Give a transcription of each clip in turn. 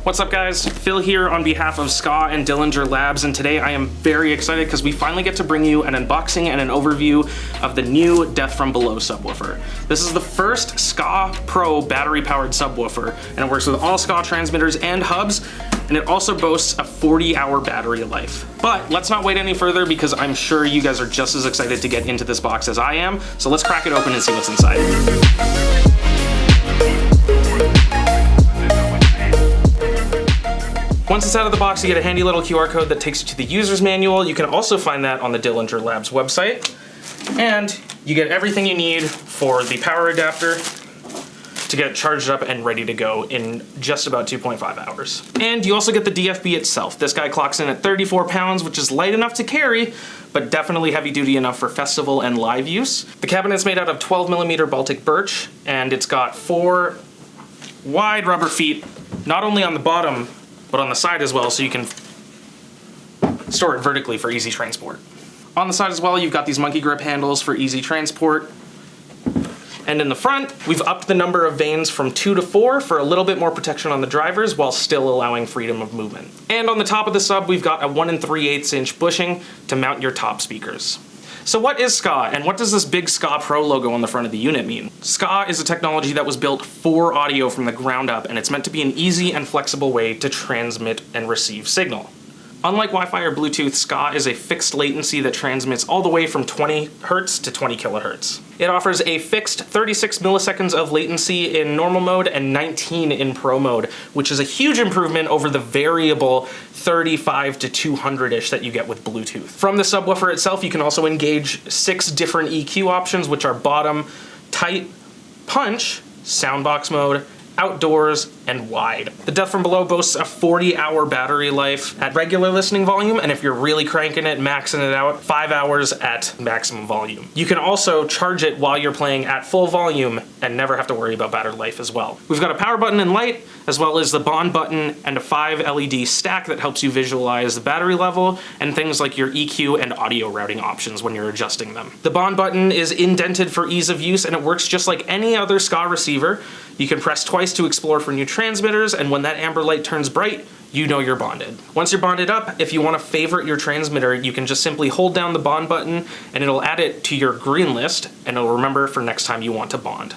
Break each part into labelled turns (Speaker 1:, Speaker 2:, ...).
Speaker 1: What's up guys, Phil here on behalf of SKAA and Dillinger Labs, and today I am very excited because we finally get to bring you an unboxing and an overview of the new Death from Below subwoofer. This is the first SKAA Pro battery powered subwoofer, and it works with all SKAA transmitters and hubs, and it also boasts a 40-hour battery life. But let's not wait any further because I'm sure you guys are just as excited to get into this box as I am, so let's crack it open and see what's inside. Once it's out of the box, you get a handy little QR code that takes you to the user's manual. You can also find that on the Dillinger Labs website. And you get everything you need for the power adapter to get it charged up and ready to go in just about 2.5 hours. And you also get the DFB itself. This guy clocks in at 34 pounds, which is light enough to carry, but definitely heavy duty enough for festival and live use. The cabinet's made out of 12mm Baltic birch, and it's got 4 wide rubber feet, not only on the bottom, but on the side as well, so you can store it vertically for easy transport. On the side as well, you've got these monkey grip handles for easy transport. And in the front, we've upped the number of vanes from 2 to 4 for a little bit more protection on the drivers while still allowing freedom of movement. And on the top of the sub, we've got a 1 3/8 inch bushing to mount your top speakers. So what is SKAA, and what does this big SKAA Pro logo on the front of the unit mean? SKAA is a technology that was built for audio from the ground up, and it's meant to be an easy and flexible way to transmit and receive signal. Unlike Wi-Fi or Bluetooth, SKAA is a fixed latency that transmits all the way from 20 Hz to 20 kHz. It offers a fixed 36 milliseconds of latency in normal mode and 19 in Pro mode, which is a huge improvement over the variable 35 to 200-ish that you get with Bluetooth. From the subwoofer itself, you can also engage 6 different EQ options, which are bottom, tight, punch, soundbox mode, outdoors, and wide. The Death from Below boasts a 40-hour battery life at regular listening volume, and if you're really cranking it, maxing it out, 5 hours at maximum volume. You can also charge it while you're playing at full volume and never have to worry about battery life as well. We've got a power button and light, as well as the bond button and a 5 LED stack that helps you visualize the battery level and things like your EQ and audio routing options when you're adjusting them. The bond button is indented for ease of use, and it works just like any other SKAA receiver. You can press twice to explore for new transmitters, and when that amber light turns bright, you know you're bonded. Once you're bonded up, if you want to favorite your transmitter, you can just simply hold down the bond button and it'll add it to your green list, and it'll remember for next time you want to bond.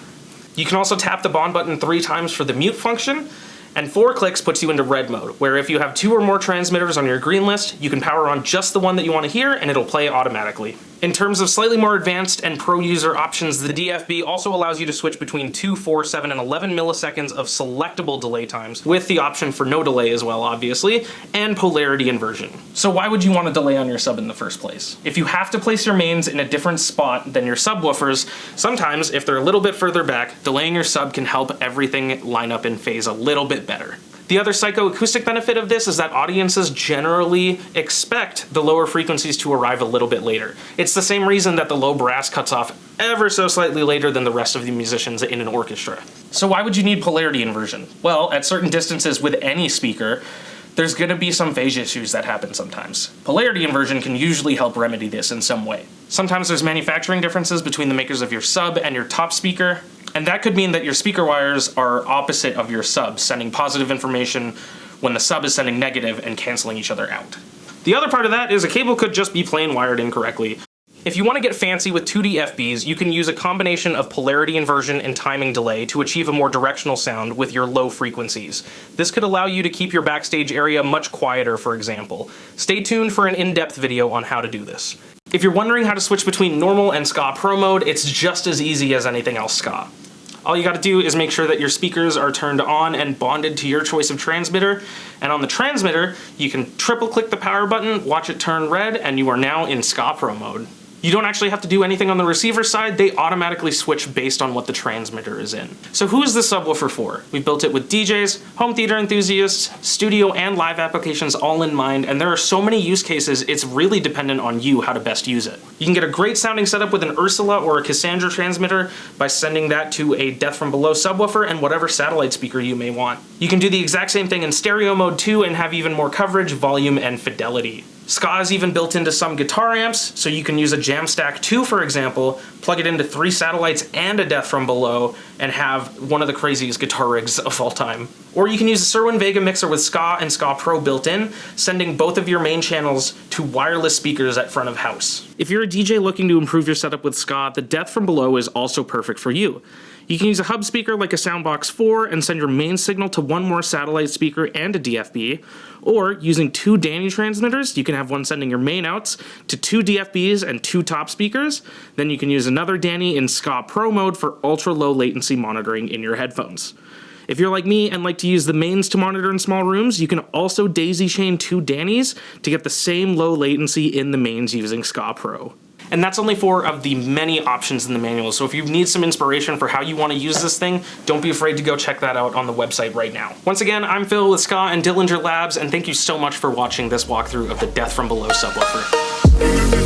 Speaker 1: You can also tap the bond button 3 times for the mute function, and 4 clicks puts you into red mode, where if you have 2 or more transmitters on your green list, you can power on just the one that you want to hear and it'll play automatically. In terms of slightly more advanced and pro user options, the DFB also allows you to switch between 2, 4, 7, and 11 milliseconds of selectable delay times, with the option for no delay as well, obviously, and polarity inversion. So why would you want to delay on your sub in the first place? If you have to place your mains in a different spot than your subwoofers, sometimes, if they're a little bit further back, delaying your sub can help everything line up in phase a little bit better. The other psychoacoustic benefit of this is that audiences generally expect the lower frequencies to arrive a little bit later. It's the same reason that the low brass cuts off ever so slightly later than the rest of the musicians in an orchestra. So why would you need polarity inversion? Well, at certain distances with any speaker, there's going to be some phase issues that happen sometimes. Polarity inversion can usually help remedy this in some way. Sometimes there's manufacturing differences between the makers of your sub and your top speaker, and that could mean that your speaker wires are opposite of your sub, sending positive information when the sub is sending negative and canceling each other out. The other part of that is a cable could just be plain wired incorrectly. If you want to get fancy with 2 DFBs, you can use a combination of polarity inversion and timing delay to achieve a more directional sound with your low frequencies. This could allow you to keep your backstage area much quieter, for example. Stay tuned for an in-depth video on how to do this. If you're wondering how to switch between normal and SKAA Pro mode, it's just as easy as anything else SKAA. All you gotta do is make sure that your speakers are turned on and bonded to your choice of transmitter, and on the transmitter, you can triple click the power button, watch it turn red, and you are now in SKAA Pro mode. You don't actually have to do anything on the receiver side, they automatically switch based on what the transmitter is in. So who is this subwoofer for? We built it with DJs, home theater enthusiasts, studio and live applications all in mind, and there are so many use cases, it's really dependent on you how to best use it. You can get a great sounding setup with an Ursula or a Cassandra transmitter by sending that to a Death from Below subwoofer and whatever satellite speaker you may want. You can do the exact same thing in stereo mode too and have even more coverage, volume, and fidelity. SKAA is even built into some guitar amps, so you can use a Jamstack 2, for example, plug it into 3 satellites and a Death from Below, and have one of the craziest guitar rigs of all time. Or you can use a Serwin Vega mixer with SKAA and SKAA Pro built in, sending both of your main channels to wireless speakers at front of house. If you're a DJ looking to improve your setup with SKAA, the Death from Below is also perfect for you. You can use a hub speaker like a Soundbox 4 and send your main signal to one more satellite speaker and a DFB, or using 2 Danny transmitters, you can have one sending your main outs to 2 DFBs and 2 top speakers. Then you can use another Danny in SKAA Pro mode for ultra low latency monitoring in your headphones. If you're like me and like to use the mains to monitor in small rooms, you can also daisy chain 2 Dannys to get the same low latency in the mains using SKAA Pro. And that's only 4 of the many options in the manual, so if you need some inspiration for how you want to use this thing, don't be afraid to go check that out on the website right now. Once again, I'm Phil with SKAA and Dillinger Labs, and thank you so much for watching this walkthrough of the Death from Below subwoofer.